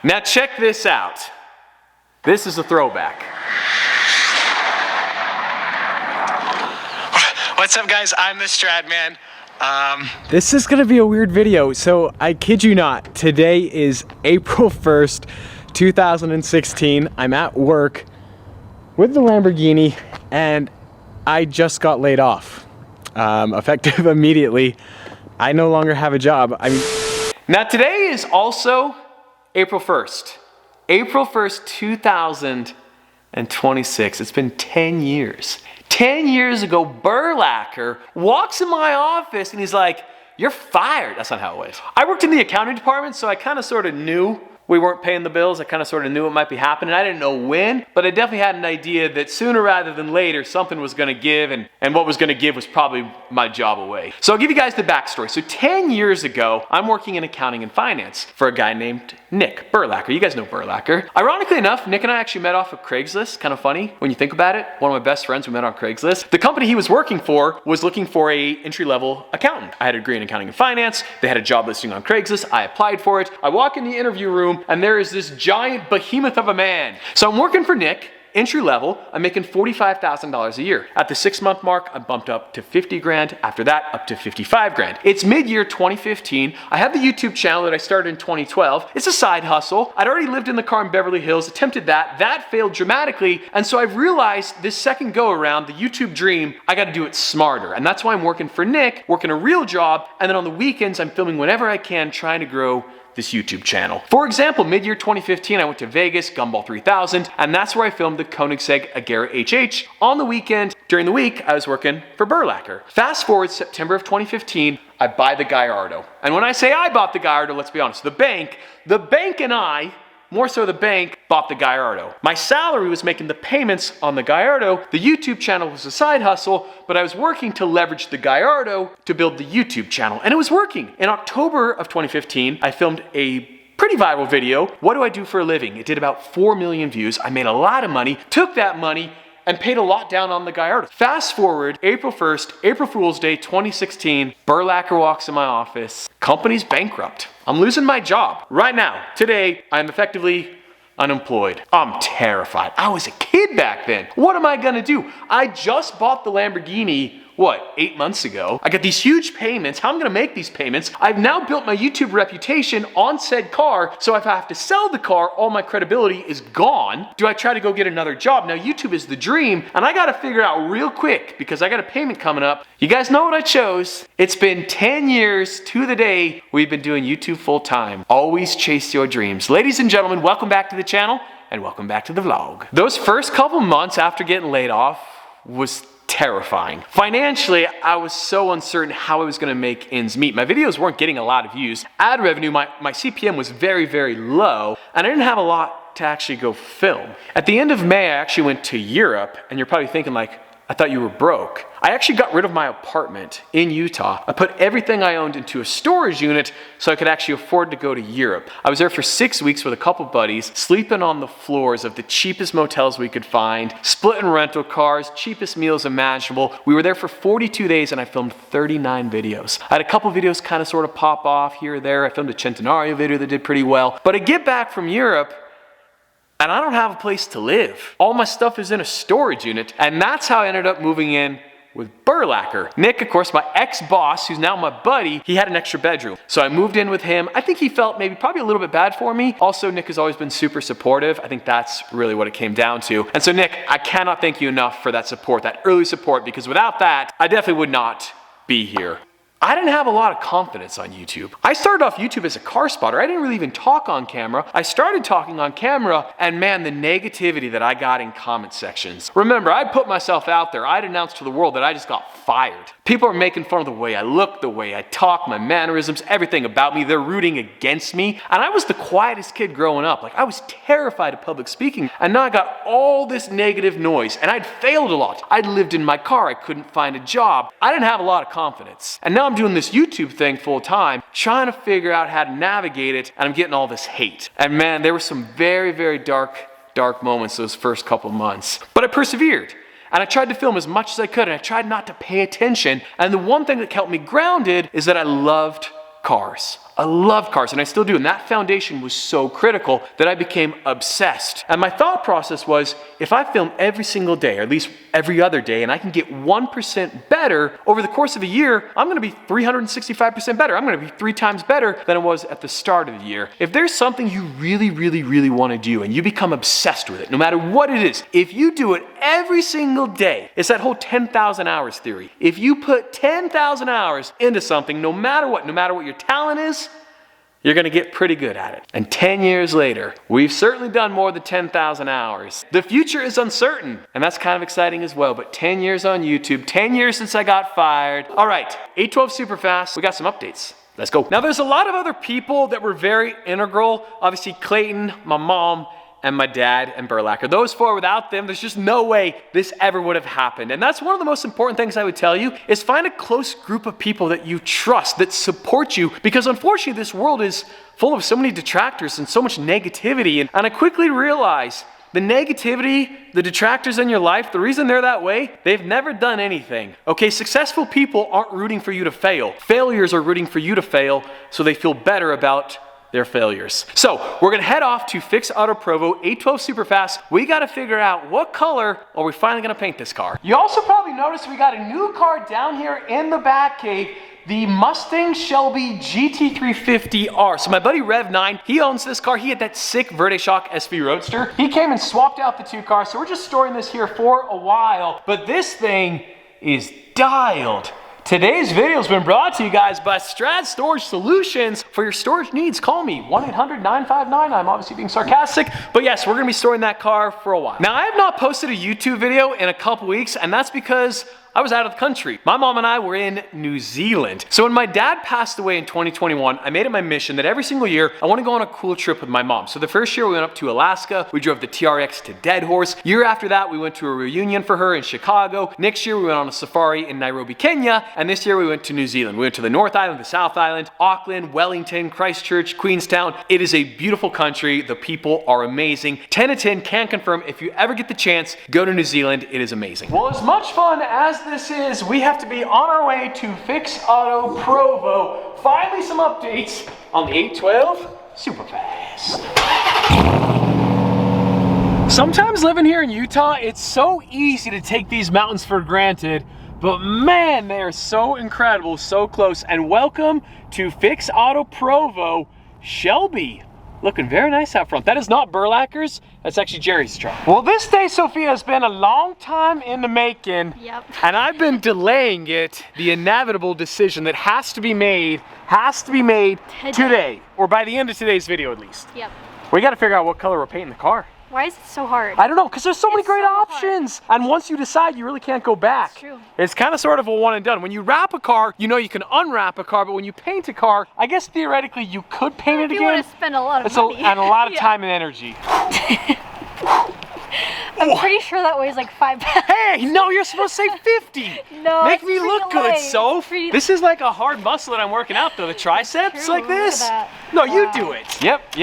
Now check this out. This is a throwback. What's up, guys? I'm the Stradman. This is gonna be a weird video, so I kid you not, today is April 1st, 2016. I'm at work with the Lamborghini and I just got laid off. Effective immediately. I no longer have a job. Now today is also April 1st. April 1st, 2026. It's been 10 years. 10 years ago, Burlacker walks in my office and he's like, "You're fired." That's not how it was. I worked in the accounting department, so I kind of sort of knew we weren't paying the bills. I kind of sort of knew it might be happening. I didn't know when, but I definitely had an idea that sooner rather than later, something was gonna give, and what was gonna give was probably my job away. So I'll give you guys the backstory. So 10 years ago, I'm working in accounting and finance for a guy named Nick Burlacker. You guys know Burlacker. Ironically enough, Nick and I actually met off of Craigslist. Kind of funny when you think about it. One of my best friends we met on Craigslist. The company he was working for was looking for a entry-level accountant. I had a degree in accounting and finance. They had a job listing on Craigslist. I applied for it. I walk in the interview room and there is this giant behemoth of a man. So I'm working for Nick, entry level. I'm making $45,000 a year. At the 6-month mark, I bumped up to 50 grand. After that, up to 55 grand. It's mid-year 2015. I have the YouTube channel that I started in 2012. It's a side hustle. I'd already lived in the car in Beverly Hills, attempted that. That failed dramatically. And so I've realized this second go around, the YouTube dream, I got to do it smarter. And that's why I'm working for Nick, working a real job. And then on the weekends, I'm filming whenever I can, trying to grow this YouTube channel. For example, mid-year 2015, I went to Vegas, Gumball 3000, and that's where I filmed the Koenigsegg Agera HH. On the weekend, during the week, I was working for Burlacker. Fast forward September of 2015, I buy the Gallardo. And when I say I bought the Gallardo, let's be honest, the bank and I, more so the bank, bought the Gallardo. My salary was making the payments on the Gallardo. The YouTube channel was a side hustle, but I was working to leverage the Gallardo to build the YouTube channel, and it was working. In October of 2015, I filmed a pretty viral video. What do I do for a living? It did about 4 million views. I made a lot of money, took that money, and paid a lot down on the Gallardo. Fast forward, April 1st, April Fool's Day 2016, Burlacker walks in my office. Company's bankrupt. I'm losing my job. Right now, today, I'm effectively unemployed. I'm terrified. I was a kid back then. What am I gonna do? I just bought the Lamborghini, 8 months ago. I got these huge payments. How am I gonna make these payments? I've now built my YouTube reputation on said car, so if I have to sell the car, all my credibility is gone. Do I try to go get another job? Now YouTube is the dream, and I gotta figure out real quick because I got a payment coming up. You guys know what I chose. It's been 10 years to the day we've been doing YouTube full time. Always chase your dreams. Ladies and gentlemen, welcome back to the channel and welcome back to the vlog. Those first couple months after getting laid off was terrifying. Financially, I was so uncertain how I was gonna make ends meet. My videos weren't getting a lot of views. Ad revenue, my CPM was very, very low, and I didn't have a lot to actually go film. At the end of May, I actually went to Europe, and you're probably thinking like, I thought you were broke. I actually got rid of my apartment in Utah. I put everything I owned into a storage unit so I could actually afford to go to Europe. I was there for 6 weeks with a couple buddies, sleeping on the floors of the cheapest motels we could find, splitting rental cars, cheapest meals imaginable. We were there for 42 days and I filmed 39 videos. I had a couple videos kind of sort of pop off here or there. I filmed a Centenario video that did pretty well. But I get back from Europe, and I don't have a place to live. All my stuff is in a storage unit, and that's how I ended up moving in with Burlacker. Nick, of course, my ex-boss, who's now my buddy, he had an extra bedroom. So I moved in with him. I think he felt probably a little bit bad for me. Also, Nick has always been super supportive. I think that's really what it came down to. And so Nick, I cannot thank you enough for that support, that early support, because without that, I definitely would not be here. I didn't have a lot of confidence on YouTube. I started off YouTube as a car spotter. I didn't really even talk on camera. I started talking on camera, and man, the negativity that I got in comment sections. Remember, I put myself out there. I'd announced to the world that I just got fired. People are making fun of the way I look, the way I talk, my mannerisms, everything about me. They're rooting against me. And I was the quietest kid growing up. Like, I was terrified of public speaking. And now I got all this negative noise, and I'd failed a lot. I'd lived in my car. I couldn't find a job. I didn't have a lot of confidence. And now I'm doing this YouTube thing full time, trying to figure out how to navigate it, and I'm getting all this hate. And man, there were some very, very dark moments those first couple months. But I persevered. And I tried to film as much as I could, and I tried not to pay attention. And the one thing that kept me grounded is that I loved cars. I loved cars, and I still do. And that foundation was so critical that I became obsessed. And my thought process was, if I film every single day, or at least every other day, and I can get 1% better over the course of a year, I'm gonna be 365% better. I'm gonna be 3 times better than I was at the start of the year. If there's something you really wanna do, and you become obsessed with it, no matter what it is, if you do it every single day, it's that whole 10,000 hours theory. If you put 10,000 hours into something, no matter what your talent is, you're gonna get pretty good at it. And 10 years later, we've certainly done more than 10,000 hours. The future is uncertain, and that's kind of exciting as well, but 10 years on YouTube, 10 years since I got fired. All right, 812 Superfast, we got some updates. Let's go. Now there's a lot of other people that were very integral. Obviously Clayton, my mom, and my dad and Burlacker. Those 4, without them, there's just no way this ever would have happened. And that's one of the most important things I would tell you, is find a close group of people that you trust, that support you, because unfortunately this world is full of so many detractors and so much negativity. And I quickly realized the negativity, the detractors in your life, the reason they're that way, they've never done anything. Okay, successful people aren't rooting for you to fail. Failures are rooting for you to fail, so they feel better about their failures. So we're gonna head off to Fix Auto Provo 812 Superfast. We gotta figure out what color are we finally gonna paint this car. You also probably noticed we got a new car down here in the back cave, the Mustang Shelby GT350R. So my buddy Rev9, he owns this car. He had that sick Verde Shock SV Roadster. He came and swapped out the 2 cars, so we're just storing this here for a while, but this thing is dialed. Today's video has been brought to you guys by Strad Storage Solutions. For your storage needs, call me, 1-800-959. I'm obviously being sarcastic, but yes, we're gonna be storing that car for a while. Now, I have not posted a YouTube video in a couple weeks, and that's because I was out of the country. My mom and I were in New Zealand. So when my dad passed away in 2021, I made it my mission that every single year, I wanna go on a cool trip with my mom. So the first year we went up to Alaska, we drove the TRX to Dead Horse. Year after that, we went to a reunion for her in Chicago. Next year, we went on a safari in Nairobi, Kenya. And this year we went to New Zealand. We went to the North Island, the South Island, Auckland, Wellington, Christchurch, Queenstown. It is a beautiful country. The people are amazing. 10 to 10, can confirm, if you ever get the chance, go to New Zealand. It is amazing. Well, as much fun as this is, we have to be on our way to Fix Auto Provo. Finally, some updates on the 812 Superfast. Sometimes living here in Utah, it's so easy to take these mountains for granted, but man, they are so incredible, so close. And welcome to Fix Auto Provo, Shelby. Looking very nice out front. That is not Burlacker's, that's actually Jerry's truck. Well, this day, Sophia, has been a long time in the making. Yep. And I've been delaying it, the inevitable decision that has to be made today, or by the end of today's video at least. Yep. We gotta figure out what color we're painting the car. Why is it so hard? I don't know, because there's so many great so hard. options. And once you decide, you really can't go back. It's true. It's kind of sort of a one and done. When you wrap a car, you know you can unwrap a car, but when you paint a car, I guess theoretically you could paint it If again. you want to spend a lot of money. And a lot of Yeah. time and energy. I'm pretty sure that weighs like 5 pounds. Hey, no, you're supposed to say 50. No, Make it's me pretty look good, light. Soph. Pretty- This is like a hard muscle that I'm working out, though. The triceps, True, like look at this. that. No, you Wow. do it. Yep.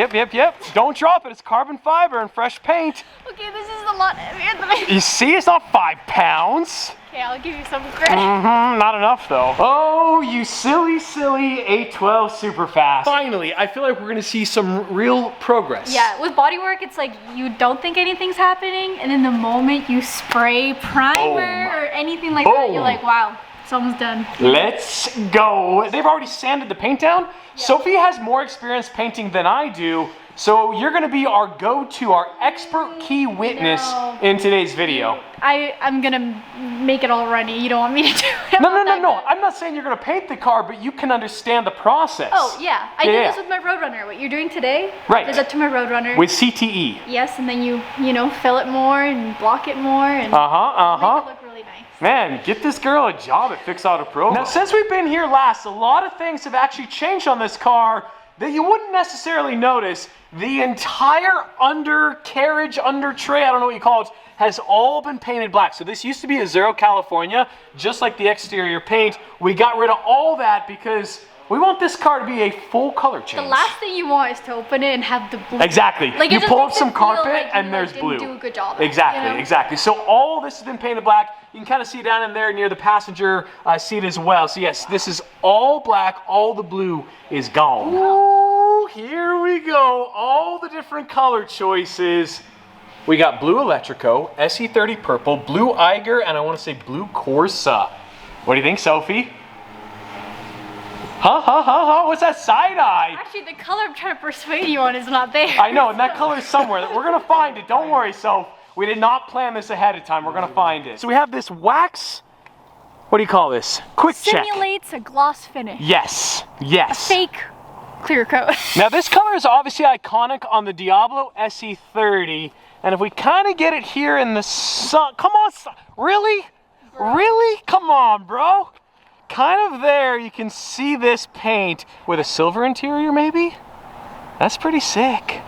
Don't drop it. It's carbon fiber and fresh paint. Okay, this is a lot heavier than I... You see, it's not 5 pounds. Okay, I'll give you some credit. Not enough though. Oh, you silly 812 Superfast. Finally, I feel like we're gonna see some real progress. Yeah, with bodywork, it's like you don't think anything's happening, and then the moment you spray primer or anything like that, you're like, wow, something's done. Let's go. They've already sanded the paint down. Yeah. Sophie has more experience painting than I do, so you're gonna be our go-to, our expert key witness in today's video. I'm gonna make it all runny. You don't want me to do it? No. I'm not saying you're gonna paint the car, but you can understand the process. Oh, yeah. I did Yeah. this with my Roadrunner. What you're doing today, Right. did that to my Roadrunner. With CTE. Yes, and then you know, fill it more and block it more and make it look really nice. Man, get this girl a job at Fix Auto Provo. Now, since we've been here last, a lot of things have actually changed on this car that you wouldn't necessarily notice. The entire undercarriage, under tray, I don't know what you call it, has all been painted black. So this used to be a Zero California, just like the exterior paint. We got rid of all that because we want this car to be a full color change. The last thing you want is to open it and have the blue. Exactly. Like, it you just pull up makes some it feel carpet like and you, there's didn't blue. do a good job at it, Exactly, you know? exactly. So all this has been painted black. You can kind of see down in there near the passenger seat as well. So yes, this is all black. All the blue is gone. Ooh, here we go. All the different color choices. We got blue Electrico, SE30 purple, blue Eiger, and I want to say blue Corsa. What do you think, Sophie? What's that side eye? Actually, the color I'm trying to persuade you on is not there. I know, and that color is somewhere. We're gonna find it. Don't worry, Soph. We did not plan this ahead of time. We're gonna find it. So we have this wax. What do you call this? Quick check. Simulates a gloss finish. Yes. Yes. Fake clear coat. Now this color is obviously iconic on the Diablo SE30, and if we kind of get it here in the sun, come on, really? Bro. Really? Come on, bro. Kind of there, you can see this paint with a silver interior, maybe? That's pretty sick.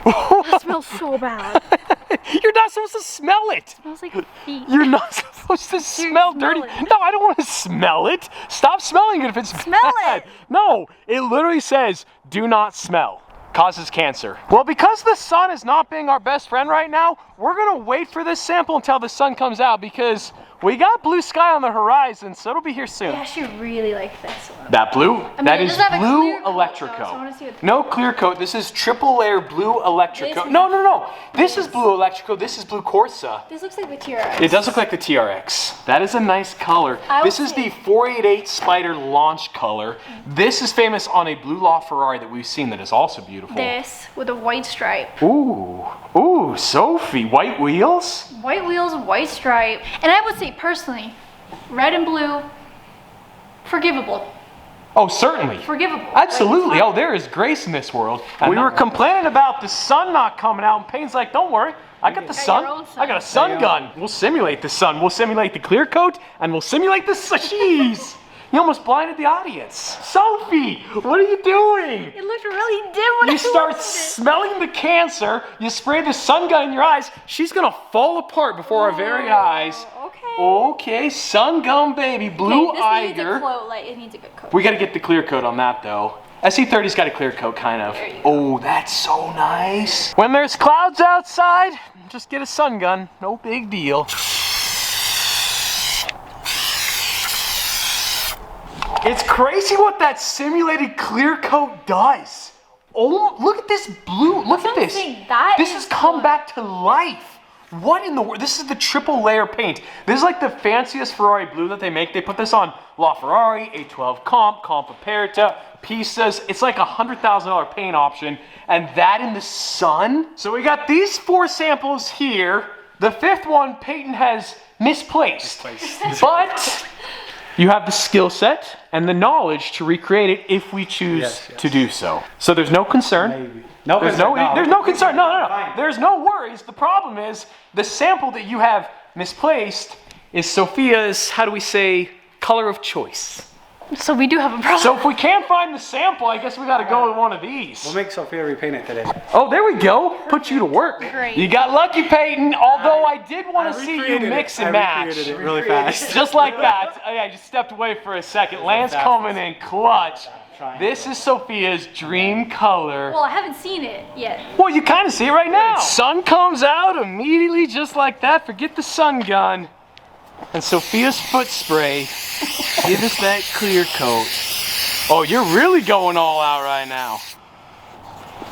That smells so bad. You're not supposed to smell it. It smells like feet. You're not supposed to smell dirty. No, I don't want to smell it. Stop smelling it if it's Smell bad. it. No, it literally says, do not smell. Causes cancer. Well, because the sun is not being our best friend right now, we're gonna wait for this sample until the sun comes out because we got blue sky on the horizon, so it'll be here soon. I actually really like this one. That blue? I mean, that it is doesn't have a blue clear coat, Electrico. though, so I wanna see what the No clear coat. This is triple layer blue Electrico. This No. This is blue Electrico. This is blue Corsa. This looks like the TRX. It does look like the TRX. That is a nice color. This is the 488 Spider launch color. This is famous on a blue LaFerrari that we've seen that is also beautiful. This with a white stripe. Ooh, Sophie, white wheels? White wheels, white stripe. And I would say personally, red and blue, forgivable. Oh, certainly. Forgivable. Absolutely. Oh, there is grace in this world. We were complaining about the sun not coming out, and Payne's like, don't worry, I got the sun. your own sun. I got a sun gun. We'll simulate the sun. We'll simulate the clear coat, and we'll simulate the jeez. You almost blinded the audience. Sophie, what are you doing? It looked really dim when I You start looked at it. smelling the cancer, you spray the sun gun in your eyes, she's gonna fall apart before our very eyes. Okay. Okay, sun gun baby, blue This needs a Eiger. coat, like, it needs a good coat. We gotta get the clear coat on that though. SE30's got a clear coat, kind of. There you go. Oh, that's so nice. When there's clouds outside, just get a sun gun, no big deal. It's crazy what that simulated clear coat does. Oh, look at this blue. Look at this. This has come back to life. What in the world? This is the triple layer paint. This is like the fanciest Ferrari blue that they make. They put this on LaFerrari, A12 Comp Aperta, Pistas. It's like $100,000 paint option. And that in the sun. So we got these 4 samples here. The 5th one, Peyton has misplaced. But you have the skill set and the knowledge to recreate it if we choose to do so. So there's no concern. Maybe. There's no concern. No. There's no worries. The problem is the sample that you have misplaced is Sophia's, how do we say, color of choice. So we do have a problem. So if we can't find the sample, I guess we got to go with one of these. We'll make Sophia repaint it today. Oh, there we go. Put you to work. Great. You got lucky, Peyton. Although I did want to see you mix and match. I recreated it really fast. Just like that. I just stepped away for a second. Lance coming in clutch. This is Sophia's dream color. Well, I haven't seen it yet. Well, you kind of see it right now. Sun comes out immediately just like that. Forget the sun gun. And Sophia's foot spray. Give us that clear coat. Oh, you're really going all out right now.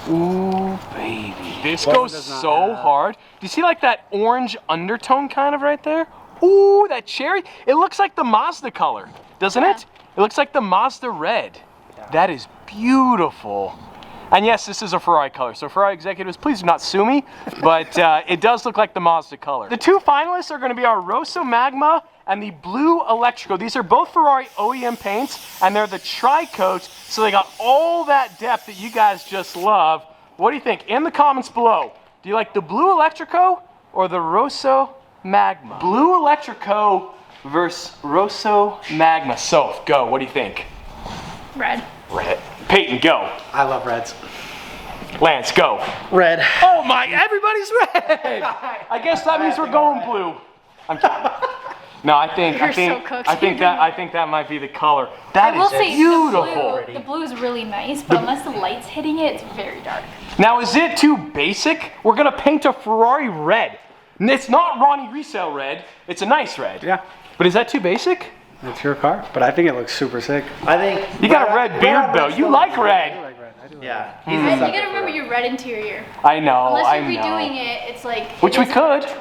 Ooh, baby. This goes so hard. Do you see like that orange undertone kind of right there? Ooh, that cherry. It looks like the Mazda color, doesn't it? It looks like the Mazda red. That is beautiful. And yes, this is a Ferrari color, so Ferrari executives, please do not sue me, but it does look like the Mazda color. The 2 finalists are going to be our Rosso Magma and the Blue Electrico. These are both Ferrari OEM paints, and they're the tri-coats, so they got all that depth that you guys just love. What do you think? In the comments below, do you like the Blue Electrico or the Rosso Magma? Blue Electrico versus Rosso Magma. So, go. What do you think? Red. Red. Peyton, go. I love reds. Lance, go. Red. Oh my, everybody's red. I guess that means we're going blue. I'm kidding. No, I think that might be the color. That I will is say beautiful. The blue is really nice, but unless the light's hitting it, it's very dark. Now, is it too basic? We're gonna paint a Ferrari red. And it's not Ronnie resale red. It's a nice red. Yeah. But is that too basic? It's your car, but I think it looks super sick. I think You got a red beard though. You like red. I like red. I do like yeah. red. He's a And you sucker gotta for remember it. your red interior. I know. Unless I you're know. redoing it, it's like. Which it we isn't a could. choice.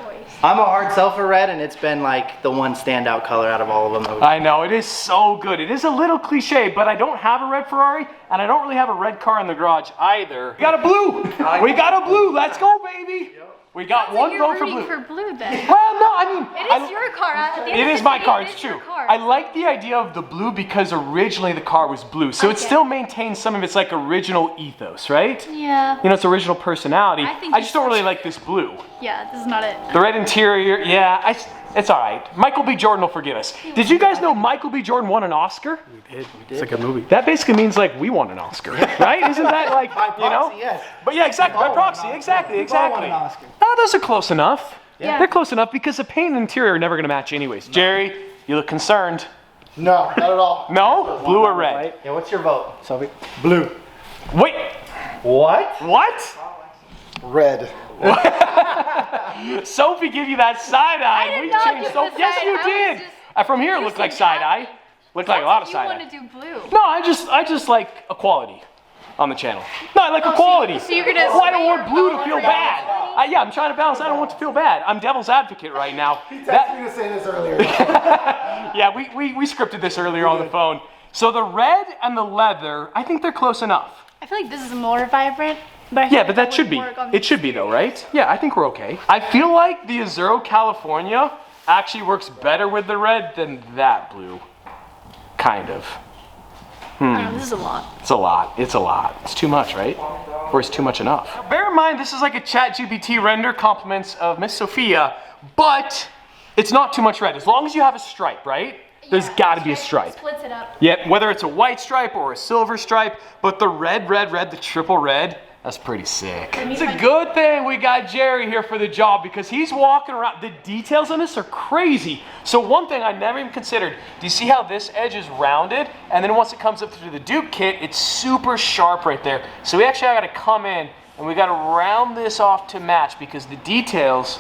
I'm a hard sell for red, and it's been like the one standout color out of all of them. I know, it is so good. It is a little cliche, but I don't have a red Ferrari, and I don't really have a red car in the garage either. We got a blue. We got a blue. Let's go, baby. We got So one you're vote for rooting blue. for blue then. Well, no, I mean, It is your car. At the end it of is the my day, car, it it's is your true. car. I like the idea of the blue because originally the car was blue. So it Okay. still maintains some of its like original ethos, right? Yeah. You know, its original personality. I think I it's just don't really such- like this blue. Yeah, this is not it. The red interior, yeah, it's all right. Michael B. Jordan will forgive us. Did you guys know Michael B. Jordan won an Oscar? It's like a movie. That basically means like we won an Oscar, right? Isn't that like, you know? proxy, yes. But yeah, exactly, by proxy, exactly, exactly. Oh, those are close enough. Yeah. They're close enough because the paint and interior are never gonna match anyways. Jerry, you look concerned. No, not at all. No? Blue or red? Yeah, what's your vote? Sophie? Blue. Wait, What? what? Red. Sophie gave you that side eye. I did We not changed give so. the Yes, side. you I was did. just- From here, it You looked like said side that. eye. Looked like a lot of You side want eye. to do blue. No, I just like equality on the channel. No, I like equality. so you're gonna Well, I don't sway want your blue to vote feel for bad. equality? Yeah, I'm trying to balance. I don't want to feel bad. I'm devil's advocate right now. That- to say this earlier. yeah, we scripted this earlier on the phone. So the red and the leather, I think they're close enough. I feel like this is more vibrant. But I feel Yeah, like but that should would be. work on the It should be though, right? Yeah, I think we're okay. I feel like the Azuro California actually works better with the red than that blue. Kind of. I don't know, this is a lot. It's a lot. It's a lot. It's too much, right? Or is too much enough? Now, bear in mind, this is like a ChatGPT render compliments of Miss Sophia, but it's not too much red. As long as you have a stripe, right? There's Yeah, got to be a stripe. Splits it up. Yeah, whether it's a white stripe or a silver stripe, but the red, the triple red, that's pretty sick. It's a good thing we got Jerry here for the job because he's walking around. The details on this are crazy. So one thing I never even considered, do you see how this edge is rounded? And then once it comes up through the Duke kit, it's super sharp right there. So we actually got to come in and we got to round this off to match because the details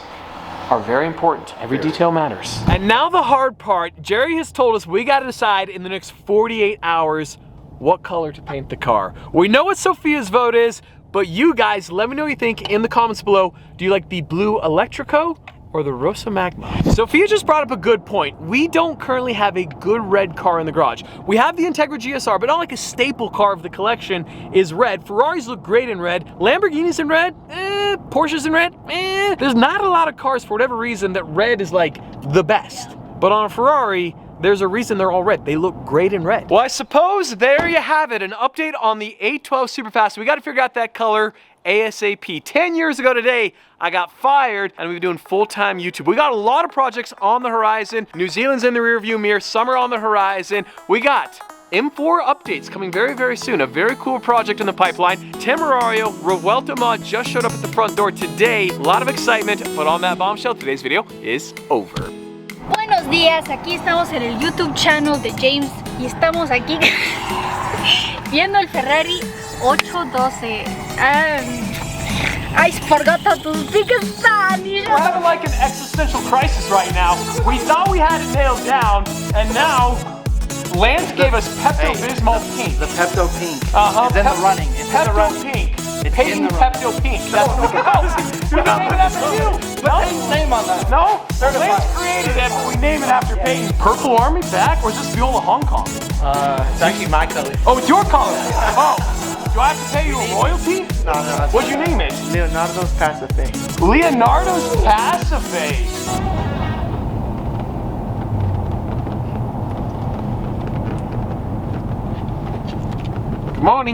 are very important. Every detail matters. And now the hard part. Jerry has told us we got to decide in the next 48 hours what color to paint the car. We know what Sophia's vote is, but you guys, let me know what you think in the comments below. Do you like the blue Electrico or the Rosa Magma? Sophia just brought up a good point. We don't currently have a good red car in the garage. We have the Integra GSR, but not like a staple car of the collection is red. Ferraris look great in red. Lamborghinis in red, Porsches in red, There's not a lot of cars for whatever reason that red is like the best. But on a Ferrari, there's a reason they're all red. They look great in red. Well, I suppose there you have it, an update on the 812 Superfast. We got to figure out that color ASAP. 10 years ago today, I got fired and we've been doing full-time YouTube. We got a lot of projects on the horizon. New Zealand's in the rearview mirror, summer on the horizon. We got M4 updates coming very, very soon. A very cool project in the pipeline. Temerario, Revuelta Mod just showed up at the front door today. A lot of excitement, but on that bombshell, today's video is over. Buenos días, aquí estamos en el YouTube channel de James y estamos aquí viendo el Ferrari 812. I forgot how to speak Spanish. We're having like an existential crisis right now. We thought we had it nailed down, and now Lance gave us Pepto-Bismol pink. The Pepto Pink. It's in the running. It's in the Pepto running. pink. It's Peyton in the running. Pepto Pink. That's what we name it after you. Put Peyton's name on that. No, Lance created it, but we name it after Peyton. Purple Army back, or is this Viola Hong Kong? It's actually my color. Oh, it's your color. Oh, do I have to pay you a royalty? No, that's What'd you name it? Leonardo's Pacific. Leonardo's Pacific. Good morning.